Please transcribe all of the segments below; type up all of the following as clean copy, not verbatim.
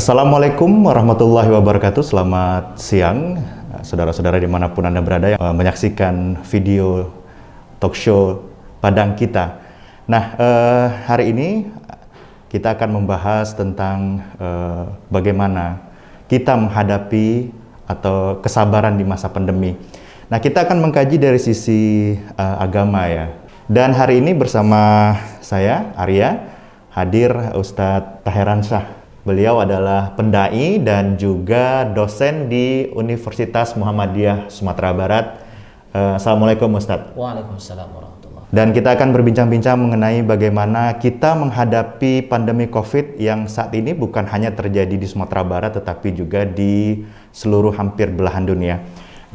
Assalamualaikum warahmatullahi wabarakatuh. Selamat siang, saudara-saudara dimanapun Anda berada yang menyaksikan video talk show Padang kita. Nah, hari ini kita akan membahas tentang bagaimana kita menghadapi atau kesabaran di masa pandemi. Nah, kita akan mengkaji dari sisi agama ya. Dan hari ini bersama saya, Arya, hadir Ustadz Taheransyah. Beliau adalah pendai dan juga dosen di Universitas Muhammadiyah Sumatera Barat. Assalamualaikum Ustadz. Waalaikumsalam warahmatullahi. Dan kita akan berbincang-bincang mengenai bagaimana kita menghadapi pandemi COVID yang saat ini bukan hanya terjadi di Sumatera Barat tetapi juga di seluruh hampir belahan dunia.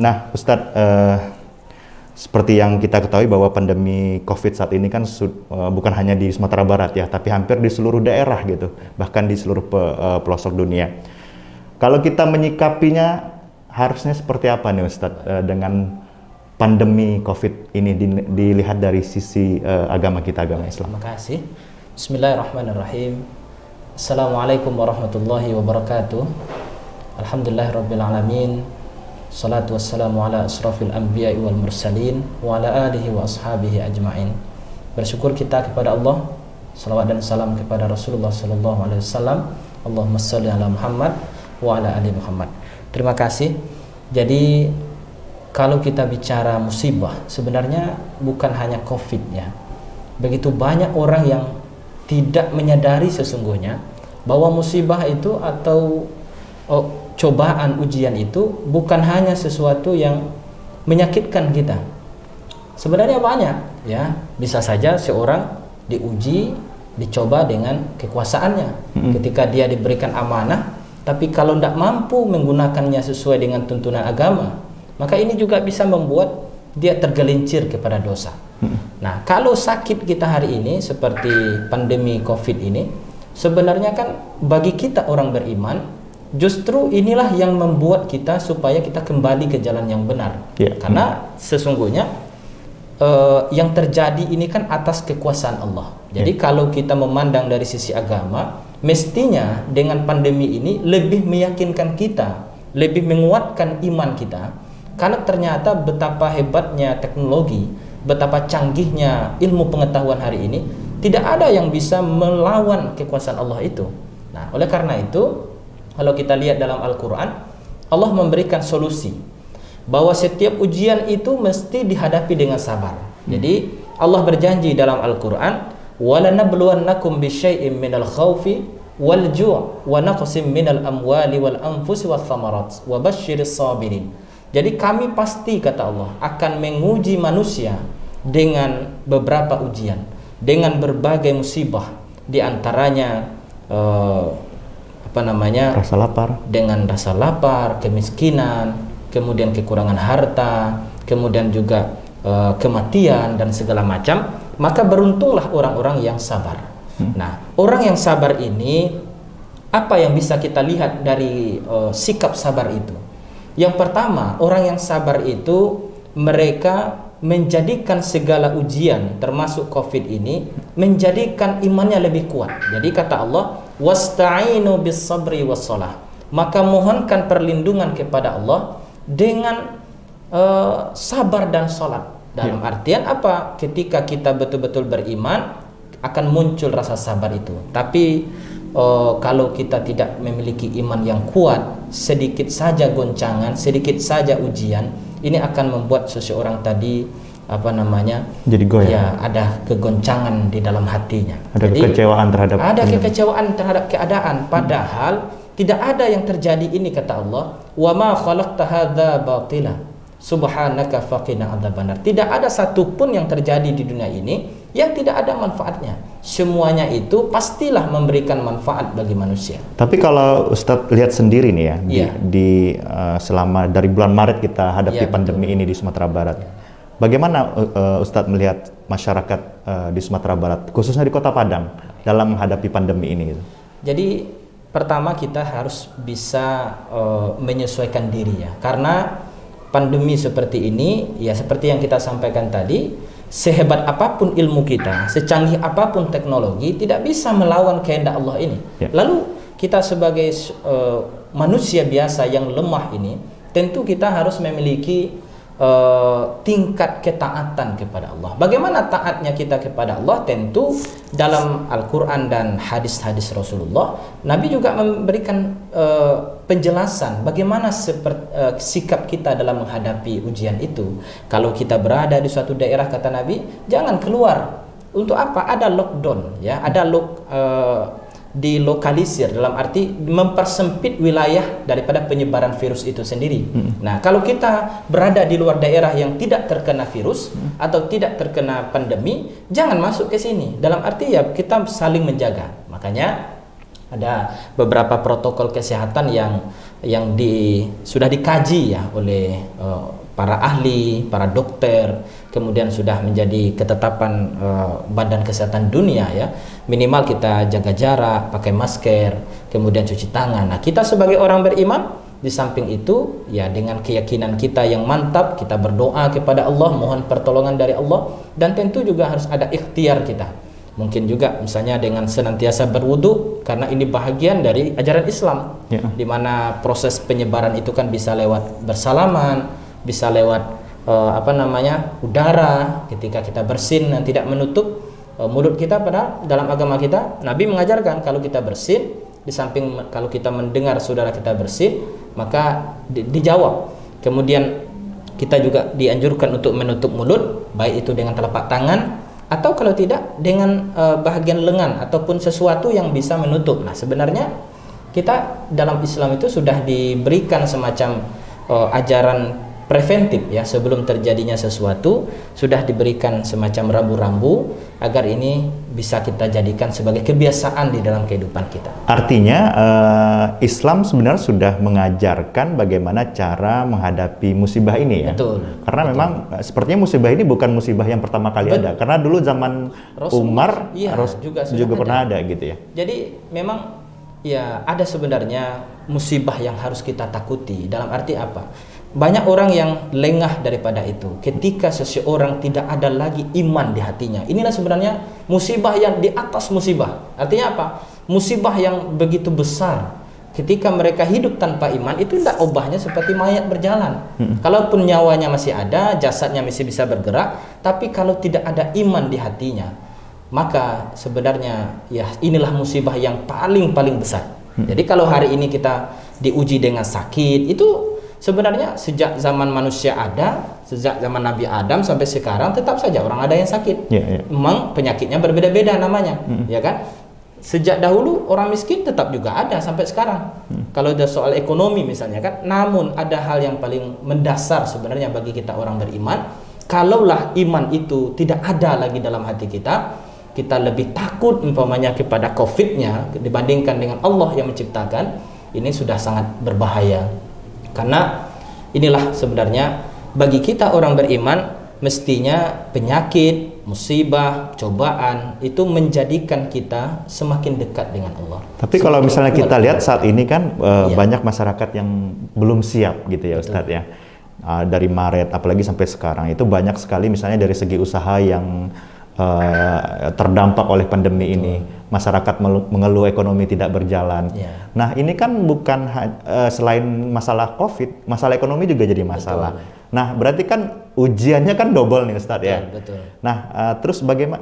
Nah Ustadz, seperti yang kita ketahui bahwa pandemi COVID saat ini kan bukan hanya di Sumatera Barat ya, tapi hampir di seluruh daerah gitu, bahkan di seluruh pelosok dunia. Kalau kita menyikapinya harusnya seperti apa nih Ustadz dengan pandemi COVID ini dilihat dari sisi agama kita, agama Islam? Terima kasih. Bismillahirrahmanirrahim. Assalamualaikum warahmatullahi wabarakatuh. Alhamdulillahirabbil alamin. Salatu wassalamu ala asrafil anbiya'i wal mursalin wa ala alihi wa ashabihi ajma'in. Bersyukur kita kepada Allah, salawat dan salam kepada Rasulullah sallallahu alaihi wasallam. Allahumma shalli ala Muhammad wa ala ali Muhammad. Terima kasih. Jadi kalau kita bicara musibah, sebenarnya bukan hanya COVID ya. Begitu banyak orang yang tidak menyadari sesungguhnya bahwa musibah itu atau cobaan, ujian itu bukan hanya sesuatu yang menyakitkan kita. Sebenarnya banyak ya, bisa saja seorang diuji, dicoba dengan kekuasaannya. Ketika dia diberikan amanah, tapi kalau tidak mampu menggunakannya sesuai dengan tuntunan agama, maka ini juga bisa membuat dia tergelincir kepada dosa. Nah, kalau sakit kita hari ini seperti pandemi COVID ini, sebenarnya kan bagi kita orang beriman, justru inilah yang membuat kita supaya kita kembali ke jalan yang benar. Karena sesungguhnya yang terjadi ini kan atas kekuasaan Allah. Jadi kalau kita memandang dari sisi agama, mestinya dengan pandemi ini lebih meyakinkan kita, lebih menguatkan iman kita. Karena ternyata betapa hebatnya teknologi, betapa canggihnya ilmu pengetahuan hari ini, tidak ada yang bisa melawan kekuasaan Allah itu. Nah, oleh karena itu, kalau kita lihat dalam Al-Quran, Allah memberikan solusi bahwa setiap ujian itu mesti dihadapi dengan sabar. Jadi Allah berjanji dalam Al-Quran, وَلَنَبْلُوَنَّكُمْ بِشَيْءٍ مِنَ الْخَوْفِ وَالْجُوعِ وَنَقْصٍ مِنَ الْأَمْوَالِ وَالْأَنْفُسِ وَالثَّمَرَاتِ وَبَشِّرِ الصَّابِرِينَ. Jadi kami pasti, kata Allah, akan menguji manusia dengan beberapa ujian, dengan berbagai musibah, di antaranya rasa lapar, dengan rasa lapar, kemiskinan, kemudian kekurangan harta, kemudian juga kematian dan segala macam. Maka beruntunglah orang-orang yang sabar. Nah, orang yang sabar ini, apa yang bisa kita lihat dari sikap sabar itu? Yang pertama, orang yang sabar itu mereka menjadikan segala ujian termasuk COVID ini menjadikan imannya lebih kuat. Jadi kata Allah, wasta'inu bis sabri was shalah. Maka mohonkan perlindungan kepada Allah dengan sabar dan salat. Dalam artian apa? Ketika kita betul-betul beriman, akan muncul rasa sabar itu. Tapi kalau kita tidak memiliki iman yang kuat, sedikit saja goncangan, sedikit saja ujian, ini akan membuat seseorang tadi jadi goyah. Ya, ada kegoncangan di dalam hatinya. Ada kekecewaan terhadap keadaan. Padahal tidak ada yang terjadi ini, kata Allah. Wa ma khalaqta hadza batila. Subhanaka faqina adzabannar. Tidak ada satupun yang terjadi di dunia ini yang tidak ada manfaatnya. Semuanya itu pastilah memberikan manfaat bagi manusia. Tapi kalau Ustadz lihat sendiri nih ya, selama dari bulan Maret kita hadapi pandemi ini di Sumatera Barat. Bagaimana Ustadz melihat masyarakat di Sumatera Barat, khususnya di Kota Padang, dalam menghadapi pandemi ini? Jadi pertama kita harus bisa menyesuaikan diri ya, karena pandemi seperti ini ya, seperti yang kita sampaikan tadi, sehebat apapun ilmu kita, secanggih apapun teknologi, tidak bisa melawan kehendak Allah ini. Lalu kita sebagai manusia biasa yang lemah ini, tentu kita harus memiliki tingkat ketaatan kepada Allah. Bagaimana taatnya kita kepada Allah? Tentu dalam Al-Quran dan hadis-hadis Rasulullah, Nabi juga memberikan penjelasan bagaimana sikap kita dalam menghadapi ujian itu. Kalau kita berada di suatu daerah, kata Nabi, jangan keluar. Untuk apa? Ada lockdown, ya, ada dilokalisir, dalam arti mempersempit wilayah daripada penyebaran virus itu sendiri. Nah, kalau kita berada di luar daerah yang tidak terkena virus atau tidak terkena pandemi, jangan masuk ke sini. Dalam arti ya kita saling menjaga. Makanya ada beberapa protokol kesehatan yang sudah dikaji ya oleh para ahli, para dokter, kemudian sudah menjadi ketetapan Badan Kesehatan Dunia ya. Minimal kita jaga jarak, pakai masker, kemudian cuci tangan. Nah, kita sebagai orang beriman, di samping itu ya dengan keyakinan kita yang mantap, kita berdoa kepada Allah, mohon pertolongan dari Allah, dan tentu juga harus ada ikhtiar kita. Mungkin juga misalnya dengan senantiasa berwudu, karena ini bahagian dari ajaran Islam, di mana proses penyebaran itu kan bisa lewat bersalaman, bisa lewat udara ketika kita bersin dan tidak menutup mulut kita. Pada dalam agama kita, Nabi mengajarkan kalau kita bersin, di samping kalau kita mendengar saudara kita bersin, maka dijawab. Kemudian kita juga dianjurkan untuk menutup mulut, baik itu dengan telapak tangan atau kalau tidak dengan bahagian lengan ataupun sesuatu yang bisa menutup. Nah, sebenarnya kita dalam Islam itu sudah diberikan semacam ajaran preventif ya, sebelum terjadinya sesuatu sudah diberikan semacam rambu-rambu agar ini bisa kita jadikan sebagai kebiasaan di dalam kehidupan kita. Artinya Islam sebenarnya sudah mengajarkan bagaimana cara menghadapi musibah ini ya. Betul. Karena memang sepertinya musibah ini bukan musibah yang pertama kali ada. Karena dulu zaman Umar juga pernah ada gitu ya. Jadi memang ya ada sebenarnya musibah yang harus kita takuti. Dalam arti apa? Banyak orang yang lengah daripada itu. Ketika seseorang tidak ada lagi iman di hatinya, inilah sebenarnya musibah yang di atas musibah. Artinya apa? Musibah yang begitu besar. Ketika mereka hidup tanpa iman, itu tidak ubahnya seperti mayat berjalan. Kalaupun nyawanya masih ada, jasadnya masih bisa bergerak, tapi kalau tidak ada iman di hatinya, maka sebenarnya ya inilah musibah yang paling besar. Jadi kalau hari ini kita diuji dengan sakit, itu sebenarnya sejak zaman manusia ada, sejak zaman Nabi Adam sampai sekarang tetap saja orang ada yang sakit. Memang penyakitnya berbeda-beda namanya, ya kan? Sejak dahulu orang miskin tetap juga ada sampai sekarang. Kalau ada soal ekonomi misalnya kan, namun ada hal yang paling mendasar sebenarnya bagi kita orang beriman. Kalaulah iman itu tidak ada lagi dalam hati kita, kita lebih takut umpamanya kepada COVID-nya dibandingkan dengan Allah yang menciptakan, ini sudah sangat berbahaya. Karena inilah sebenarnya bagi kita orang beriman, mestinya penyakit, musibah, cobaan itu menjadikan kita semakin dekat dengan Allah. Tapi kalau misalnya kita lihat saat ini kan banyak masyarakat yang belum siap gitu ya Ustadz ya. Dari Maret apalagi sampai sekarang itu banyak sekali misalnya dari segi usaha yang terdampak oleh pandemi ini. Masyarakat mengeluh ekonomi tidak berjalan. Nah, ini kan bukan selain masalah COVID, masalah ekonomi juga jadi masalah. Nah, berarti kan ujiannya kan double nih Ustadz ya. Betul. Nah, terus bagaimana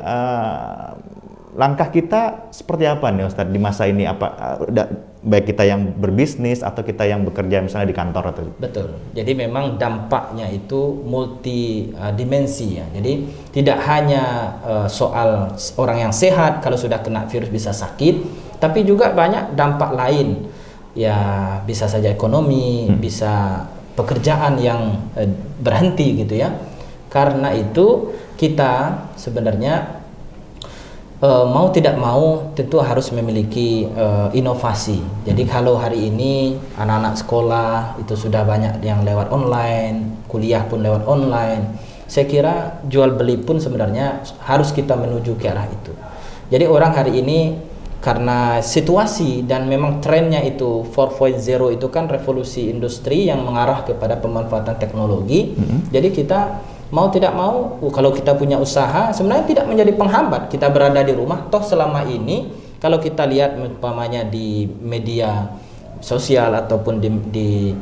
langkah kita seperti apa nih Ustadz di masa ini? Baik kita yang berbisnis atau kita yang bekerja misalnya di kantor atau? Betul. Jadi memang dampaknya itu multi dimensi ya. Jadi tidak hanya soal orang yang sehat kalau sudah kena virus bisa sakit, tapi juga banyak dampak lain. Ya bisa saja ekonomi, bisa pekerjaan yang berhenti gitu ya. Karena itu kita sebenarnya mau tidak mau tentu harus memiliki inovasi. Jadi kalau hari ini anak-anak sekolah itu sudah banyak yang lewat online, kuliah pun lewat online, saya kira jual beli pun sebenarnya harus kita menuju ke arah itu. Jadi orang hari ini karena situasi dan memang trennya itu 4.0 itu kan revolusi industri yang mengarah kepada pemanfaatan teknologi. Jadi kita mau tidak mau, kalau kita punya usaha sebenarnya tidak menjadi penghambat kita berada di rumah. Toh selama ini Kalau kita lihat umpamanya di media sosial ataupun di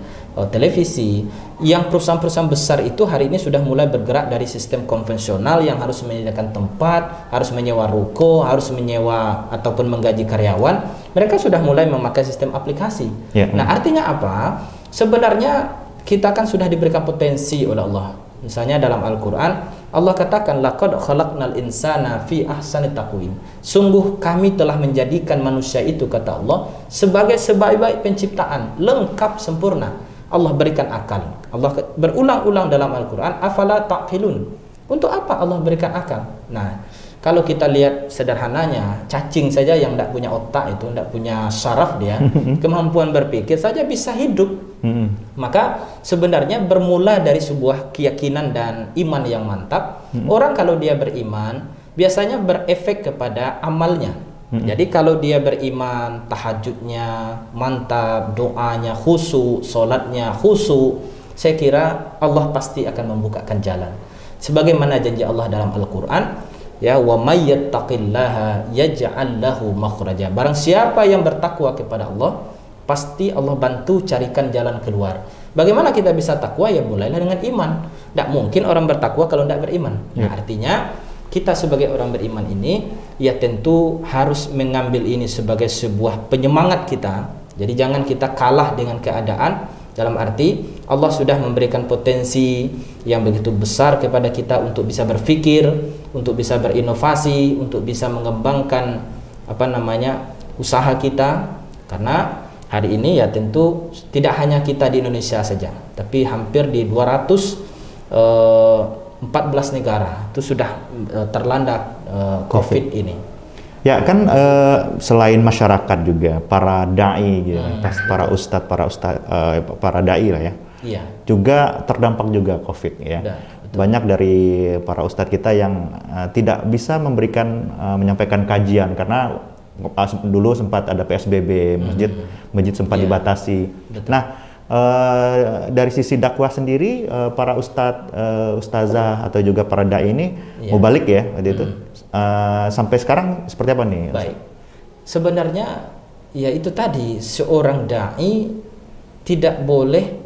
televisi, yang perusahaan-perusahaan besar itu hari ini sudah mulai bergerak dari sistem konvensional yang harus menyediakan tempat, harus menyewa ruko, harus menyewa ataupun menggaji karyawan. Mereka sudah mulai memakai sistem aplikasi. Nah, artinya apa? Sebenarnya kita kan sudah diberikan potensi oleh Allah. Misalnya dalam Al-Quran, Allah katakan, laqad khalaqnal insana fi ahsani taqwim. Sungguh kami telah menjadikan manusia itu, kata Allah, sebagai sebaik-baik penciptaan, lengkap, sempurna. Allah berikan akal. Allah berulang-ulang dalam Al-Quran, afala taqilun. Untuk apa Allah berikan akal? Nah, kalau kita lihat sederhananya, cacing saja yang tidak punya otak itu, tidak punya saraf dia, kemampuan berpikir saja bisa hidup. Maka sebenarnya bermula dari sebuah keyakinan dan iman yang mantap. Orang kalau dia beriman, biasanya berefek kepada amalnya. Jadi kalau dia beriman, tahajudnya mantap, doanya khusyuk, solatnya khusyuk, saya kira Allah pasti akan membukakan jalan. Sebagaimana janji Allah dalam Al-Quran, ya, wa may yattaqillaha yaj'al lahu makhraja. Barang siapa yang bertakwa kepada Allah, pasti Allah bantu carikan jalan keluar. Bagaimana kita bisa takwa? Ya mulailah dengan iman. Tidak mungkin orang bertakwa kalau tidak beriman. Nah, artinya kita sebagai orang beriman ini, ya tentu harus mengambil ini sebagai sebuah penyemangat kita. Jadi jangan kita kalah dengan keadaan, dalam arti Allah sudah memberikan potensi yang begitu besar kepada kita untuk bisa berpikir, untuk bisa berinovasi, untuk bisa mengembangkan usaha kita. Karena hari ini ya tentu tidak hanya kita di Indonesia saja, tapi hampir di 214 negara itu sudah terlanda COVID ini. Ya kan, selain masyarakat juga para dai gitu, para ustadz, para dai lah ya. Iya. Juga terdampak juga COVID ya. Banyak dari para ustadz kita yang tidak bisa menyampaikan kajian karena dulu sempat ada PSBB, masjid sempat dibatasi. Betul. Nah, dari sisi dakwah sendiri, para ustazah atau juga para dai ini mau balik ya, itu sampai sekarang seperti apa nih? Baik, sebenarnya ya itu tadi, seorang dai tidak boleh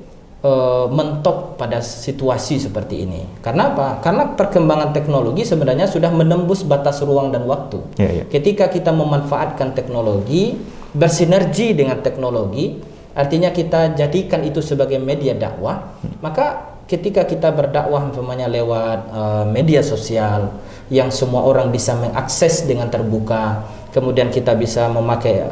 mentok pada situasi seperti ini. Karena apa? Karena perkembangan teknologi sebenarnya sudah menembus batas ruang dan waktu. Ketika kita memanfaatkan teknologi, bersinergi dengan teknologi, artinya kita jadikan itu sebagai media dakwah, maka ketika kita berdakwah umpamanya lewat media sosial yang semua orang bisa mengakses dengan terbuka, kemudian kita bisa memakai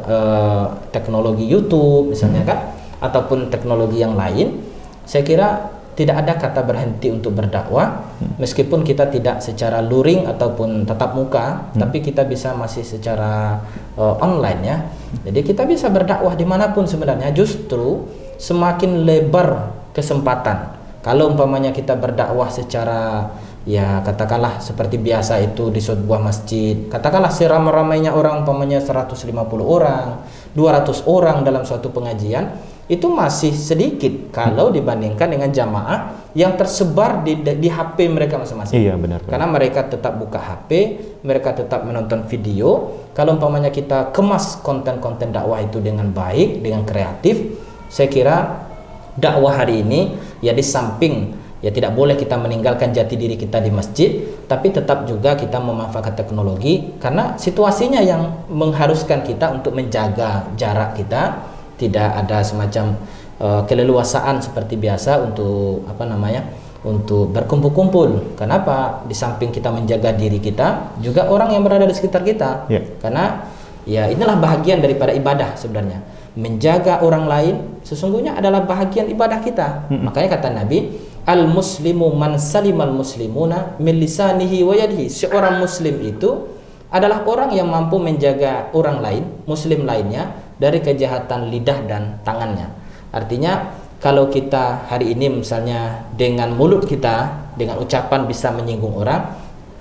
teknologi YouTube misalnya kan, ataupun teknologi yang lain, saya kira tidak ada kata berhenti untuk berdakwah, meskipun kita tidak secara luring ataupun tatap muka, tapi kita bisa masih secara online ya. Jadi kita bisa berdakwah dimanapun sebenarnya. Justru semakin lebar kesempatan. Kalau umpamanya kita berdakwah secara, ya katakanlah seperti biasa itu di sebuah masjid, katakanlah seramai-ramainya orang umpamanya 150 orang, 200 orang dalam suatu pengajian, itu masih sedikit kalau dibandingkan dengan jamaah yang tersebar di HP mereka masing-masing. Iya, benar. Karena mereka tetap buka HP, mereka tetap menonton video. Kalau umpamanya kita kemas konten-konten dakwah itu dengan baik, dengan kreatif, saya kira dakwah hari ini ya di samping ya tidak boleh kita meninggalkan jati diri kita di masjid, tapi tetap juga kita memanfaatkan teknologi karena situasinya yang mengharuskan kita untuk menjaga jarak kita, tidak ada semacam keleluasaan seperti biasa untuk untuk berkumpul-kumpul. Kenapa? Di samping kita menjaga diri kita, juga orang yang berada di sekitar kita. Karena ya inilah bahagian daripada ibadah sebenarnya. Menjaga orang lain sesungguhnya adalah bahagian ibadah kita. Makanya kata Nabi, al-muslimu man salimal muslimuna min lisanihi wa yadihi. Seorang muslim itu adalah orang yang mampu menjaga orang lain, muslim lainnya, dari kejahatan lidah dan tangannya. Artinya kalau kita hari ini misalnya dengan mulut kita, dengan ucapan bisa menyinggung orang,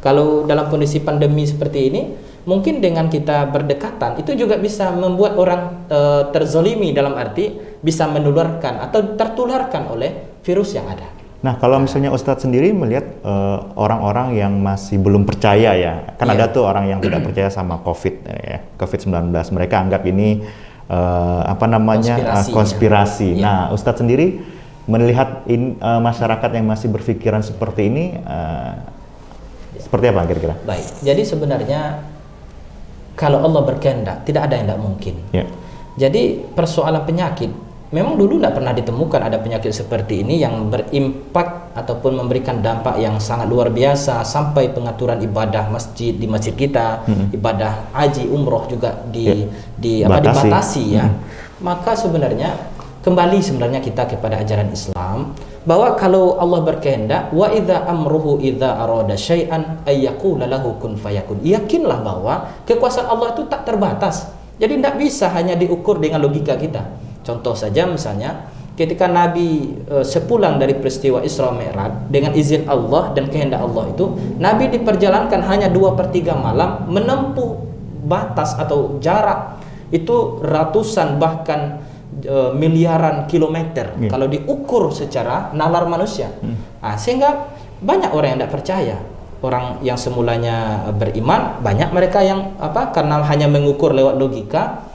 kalau dalam kondisi pandemi seperti ini, mungkin dengan kita berdekatan itu juga bisa membuat orang terzolimi, dalam arti bisa menularkan atau tertularkan oleh virus yang ada. Nah, kalau misalnya Ustadz sendiri melihat orang-orang yang masih belum percaya ya, kan ada tuh orang yang tidak percaya sama COVID-19. Mereka anggap ini konspirasi. Nah, Ustadz sendiri melihat masyarakat yang masih berpikiran seperti ini, seperti apa kira-kira? Baik, jadi sebenarnya kalau Allah berkehendak, tidak ada yang tidak mungkin. Jadi persoalan penyakit, memang dulu tidak pernah ditemukan ada penyakit seperti ini yang berimpak ataupun memberikan dampak yang sangat luar biasa sampai pengaturan ibadah masjid di masjid kita, ibadah haji, umroh juga dibatasi ya. Maka sebenarnya kembali kita kepada ajaran Islam bahwa kalau Allah berkehendak, wa idza amruhu idza arada syai'an ayyaqula lahu kun fayakun. Yakinlah bahwa kekuasaan Allah itu tak terbatas. Jadi tidak bisa hanya diukur dengan logika kita. Contoh saja misalnya ketika Nabi sepulang dari peristiwa Isra Mi'raj dengan izin Allah dan kehendak Allah itu, Nabi diperjalankan hanya 2/3 malam menempuh batas atau jarak itu ratusan bahkan miliaran kilometer kalau diukur secara nalar manusia. Sehingga banyak orang yang tidak percaya. Orang yang semulanya beriman, banyak mereka yang karena hanya mengukur lewat logika,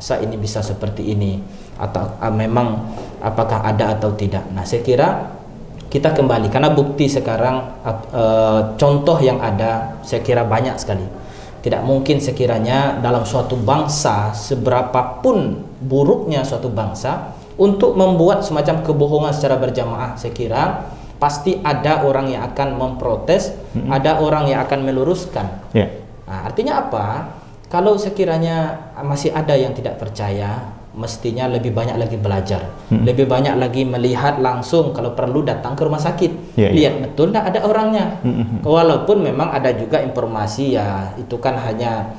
saat ini bisa seperti ini atau memang apakah ada atau tidak. Nah, saya kira kita kembali karena bukti sekarang contoh yang ada saya kira banyak sekali. Tidak mungkin sekiranya dalam suatu bangsa, seberapapun buruknya suatu bangsa, untuk membuat semacam kebohongan secara berjamaah, saya kira pasti ada orang yang akan memprotes, ada orang yang akan meluruskan. Nah, artinya apa? Kalau sekiranya masih ada yang tidak percaya, mestinya lebih banyak lagi belajar, lebih banyak lagi melihat langsung, kalau perlu datang ke rumah sakit, lihat betul tidak ada orangnya. Walaupun memang ada juga informasi ya, itu kan hanya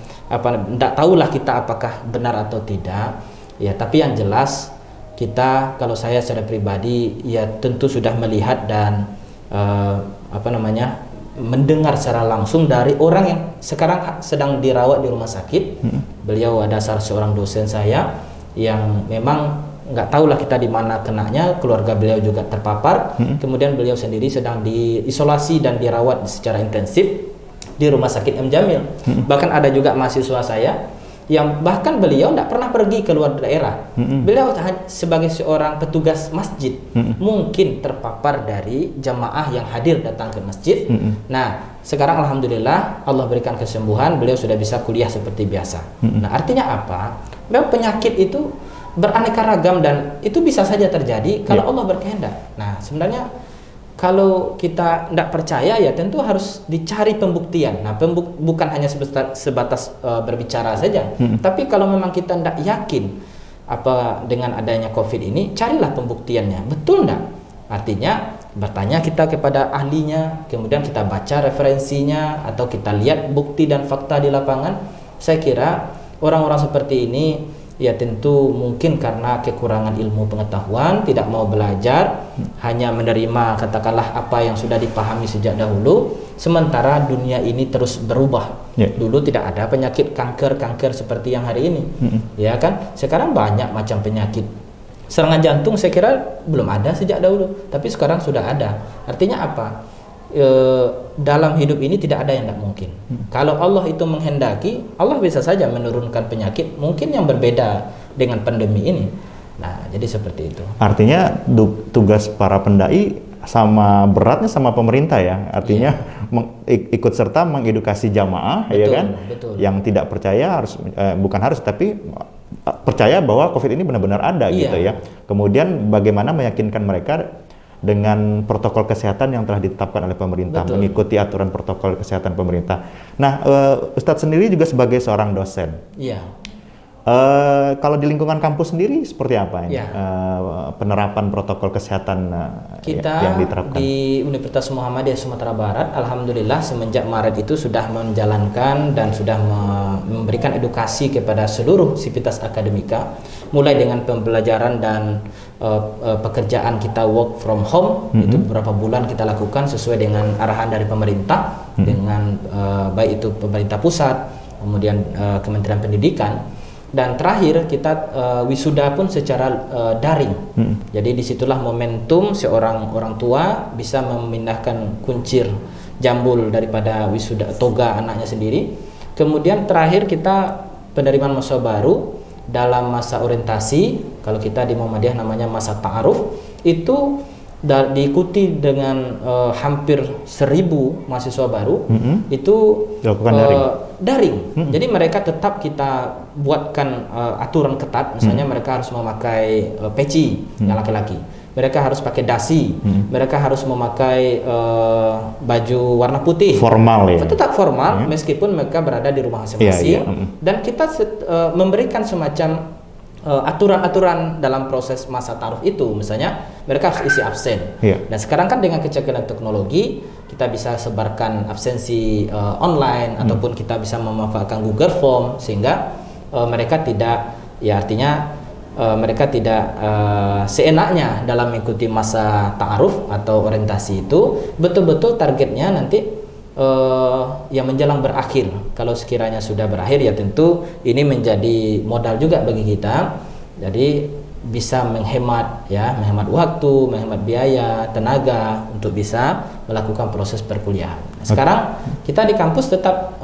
tidak tahulah kita apakah benar atau tidak. Ya, tapi yang jelas kita, kalau saya secara pribadi ya tentu sudah melihat dan mendengar secara langsung dari orang yang sekarang sedang dirawat di rumah sakit. Beliau ada salah seorang dosen saya yang memang nggak tahulah kita di mana kenanya, keluarga beliau juga terpapar. Kemudian beliau sendiri sedang diisolasi dan dirawat secara intensif di rumah sakit M. Jamil. Bahkan ada juga mahasiswa saya yang bahkan beliau tidak pernah pergi ke luar daerah. Beliau sebagai seorang petugas masjid mungkin terpapar dari jamaah yang hadir datang ke masjid. Nah, sekarang alhamdulillah Allah berikan kesembuhan, beliau sudah bisa kuliah seperti biasa. Nah, artinya apa? Memang penyakit itu beraneka ragam dan itu bisa saja terjadi kalau Allah berkehendak. Nah, sebenarnya kalau kita tidak percaya ya tentu harus dicari pembuktian. Nah, bukan hanya sebatas berbicara saja. Tapi kalau memang kita tidak yakin dengan adanya COVID ini, carilah pembuktiannya. Betul tidak? Artinya bertanya kita kepada ahlinya, kemudian kita baca referensinya atau kita lihat bukti dan fakta di lapangan. Saya kira orang-orang seperti ini ya tentu mungkin karena kekurangan ilmu pengetahuan, tidak mau belajar, hanya menerima katakanlah apa yang sudah dipahami sejak dahulu. Sementara dunia ini terus berubah. Dulu tidak ada penyakit kanker seperti yang hari ini. Ya kan? Sekarang banyak macam penyakit. Serangan jantung saya kira belum ada sejak dahulu, tapi sekarang sudah ada. Artinya apa? Dalam hidup ini tidak ada yang tidak mungkin. Kalau Allah itu menghendaki, Allah bisa saja menurunkan penyakit mungkin yang berbeda dengan pandemi ini. Nah, jadi seperti itu. Artinya tugas para pendai sama beratnya sama pemerintah ya. Artinya ikut serta mengedukasi jamaah, ya kan? Betul. Yang tidak percaya harus bukan harus tapi percaya bahwa COVID ini benar-benar ada gitu ya. Kemudian bagaimana meyakinkan mereka dengan protokol kesehatan yang telah ditetapkan oleh pemerintah, mengikuti aturan protokol kesehatan pemerintah. Nah, Ustadz sendiri juga sebagai seorang dosen. Kalau di lingkungan kampus sendiri seperti apa ini? Penerapan protokol kesehatan yang diterapkan? Kita di Universitas Muhammadiyah Sumatera Barat, alhamdulillah semenjak Maret itu sudah menjalankan dan sudah memberikan edukasi kepada seluruh sivitas akademika, mulai dengan pembelajaran dan pekerjaan kita work from home. Itu beberapa bulan kita lakukan sesuai dengan arahan dari pemerintah, dengan baik itu pemerintah pusat, kemudian Kementerian Pendidikan. Dan terakhir kita wisuda pun secara daring. Jadi disitulah momentum seorang orang tua bisa memindahkan kuncir jambul daripada wisuda toga anaknya sendiri. Kemudian terakhir kita penerimaan mahasiswa baru dalam masa orientasi, kalau kita di Muhammadiyah namanya masa ta'aruf, itu diikuti dengan hampir 1.000 mahasiswa baru. Itu dilakukan daring. Jadi mereka tetap kita buatkan aturan ketat, misalnya mereka harus memakai peci yang laki-laki, mereka harus pakai dasi, mereka harus memakai baju warna putih, formal ya, tetap formal meskipun mereka berada di rumah masing-masing. Dan kita memberikan semacam aturan-aturan dalam proses masa ta'aruf itu, misalnya mereka harus isi absen. Dan sekarang kan dengan kecanggihan teknologi kita bisa sebarkan absensi online, ataupun kita bisa memanfaatkan Google Form, sehingga mereka tidak, ya artinya mereka tidak seenaknya dalam mengikuti masa ta'aruf atau orientasi itu. Betul-betul targetnya nanti yang menjelang berakhir. Kalau sekiranya sudah berakhir, ya tentu ini menjadi modal juga bagi kita. Jadi bisa menghemat waktu, menghemat biaya, tenaga untuk bisa melakukan proses perkuliahan. Sekarang kita di kampus tetap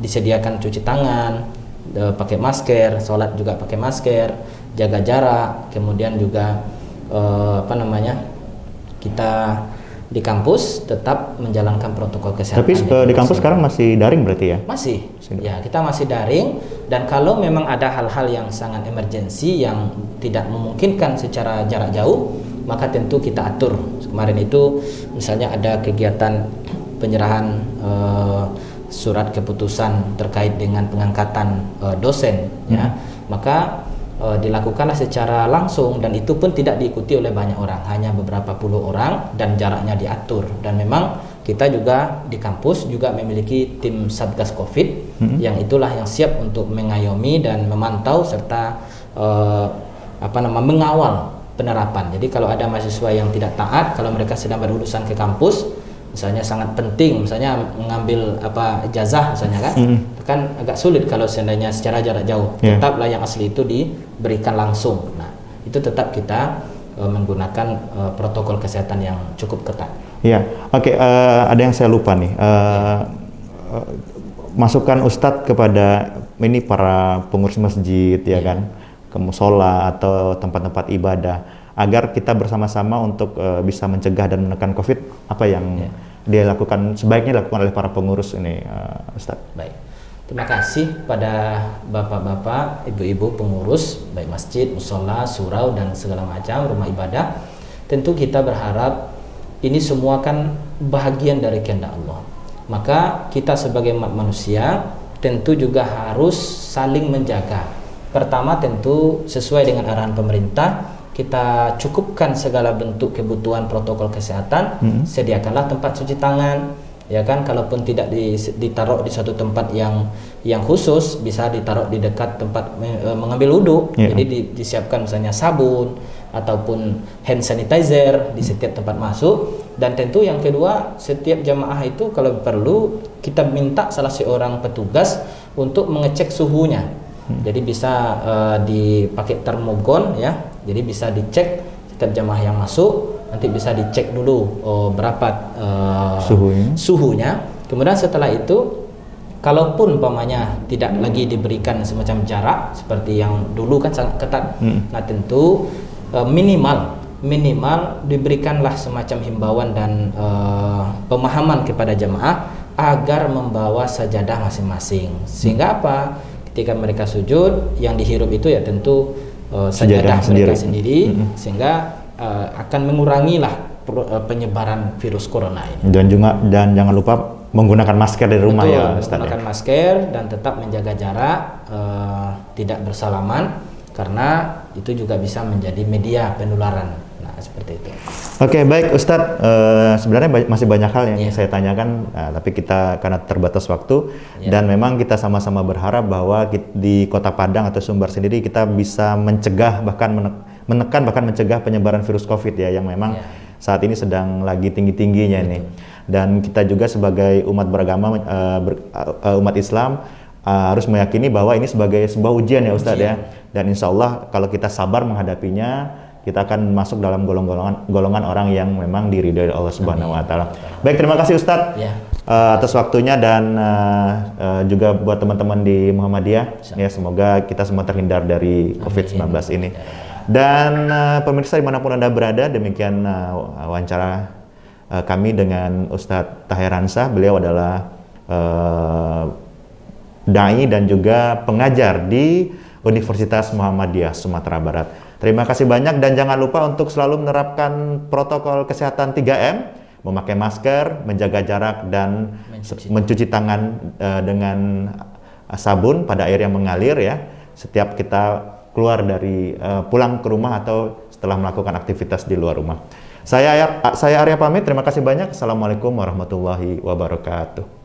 disediakan cuci tangan, pakai masker, sholat juga pakai masker, jaga jarak, kemudian juga kita di kampus tetap menjalankan protokol kesehatan. Tapi di kampus sekarang masih daring berarti ya? Masih. Ya, kita masih daring, dan kalau memang ada hal-hal yang sangat emergensi yang tidak memungkinkan secara jarak jauh, maka tentu kita atur. Kemarin itu misalnya ada kegiatan penyerahan surat keputusan terkait dengan pengangkatan dosen, ya. Maka dilakukanlah secara langsung, dan itu pun tidak diikuti oleh banyak orang, hanya beberapa puluh orang, dan jaraknya diatur. Dan memang kita juga di kampus juga memiliki tim Satgas Covid, yang itulah yang siap untuk mengayomi dan memantau serta mengawal penerapan. Jadi kalau ada mahasiswa yang tidak taat, kalau mereka sedang berurusan ke kampus, misalnya sangat penting, misalnya mengambil ijazah misalnya kan agak sulit kalau seandainya secara jarak jauh. Tetaplah yang asli itu diberikan langsung. Nah, itu tetap kita menggunakan protokol kesehatan yang cukup ketat. Iya, oke. Ada yang saya lupa nih. Masukan Ustadz kepada ini para pengurus masjid, ya kan, ke musola atau tempat-tempat ibadah, agar kita bersama-sama untuk bisa mencegah dan menekan COVID, apa yang dia lakukan, sebaiknya dilakukan oleh para pengurus ini, Ustadz? Baik, terima kasih pada bapak-bapak, ibu-ibu pengurus, baik masjid, musola, surau, dan segala macam rumah ibadah. Tentu kita berharap ini semua kan bahagian dari kehendak Allah. Maka kita sebagai manusia tentu juga harus saling menjaga. Pertama, tentu sesuai dengan arahan pemerintah, kita cukupkan segala bentuk kebutuhan protokol kesehatan. Sediakanlah tempat cuci tangan, ya kan, kalaupun tidak ditaruh di suatu tempat yang khusus, bisa ditaruh di dekat tempat mengambil wudhu. Jadi disiapkan misalnya sabun ataupun hand sanitizer di setiap tempat masuk. Dan tentu yang kedua, setiap jamaah itu kalau perlu kita minta salah seorang petugas untuk mengecek suhunya. Jadi bisa dipakai termogon, ya. Jadi bisa dicek setiap jamaah yang masuk, nanti bisa dicek dulu berapa suhunya. Kemudian setelah itu, kalaupun umpamanya tidak lagi diberikan semacam jarak seperti yang dulu kan sangat ketat, nah tentu minimal diberikanlah semacam himbauan dan pemahaman kepada jamaah agar membawa sajadah masing-masing. Sehingga apa? Ketika mereka sujud, yang dihirup itu ya tentu sajadah mereka sendiri, sehingga akan mengurangilah penyebaran virus corona ini. Dan jangan lupa menggunakan masker di rumah. Betul, ya, Ustaz, menggunakan masker dan tetap menjaga jarak, tidak bersalaman, karena itu juga bisa menjadi media penularan. Nah, seperti itu. Oke, baik Ustadz, sebenarnya masih banyak hal yang saya tanyakan, tapi kita karena terbatas waktu, dan memang kita sama-sama berharap bahwa di Kota Padang atau Sumbar sendiri kita bisa mencegah, bahkan menekan, bahkan mencegah penyebaran virus COVID ya, yang memang saat ini sedang lagi tinggi-tingginya nih. Dan kita juga sebagai umat beragama, umat Islam, harus meyakini bahwa ini sebagai sebuah ujian ya Ustadz ya. Ujian. Dan insya Allah kalau kita sabar menghadapinya, kita akan masuk dalam golongan orang yang memang diridhoi Allah Subhanahu wa taala. Baik, terima kasih Ustadz Ya. atas waktunya dan juga buat teman-teman di Muhammadiyah ya, semoga kita semua terhindar dari COVID-19 ini. Dan pemirsa dimanapun Anda berada, demikian wawancara kami dengan Ustadz Tahir Hansah. Beliau adalah dai dan juga pengajar di Universitas Muhammadiyah Sumatera Barat. Terima kasih banyak dan jangan lupa untuk selalu menerapkan protokol kesehatan 3M, memakai masker, menjaga jarak dan mencuci tangan dengan sabun pada air yang mengalir ya. Setiap kita keluar dari pulang ke rumah atau setelah melakukan aktivitas di luar rumah. Saya Arya pamit, terima kasih banyak. Assalamualaikum warahmatullahi wabarakatuh.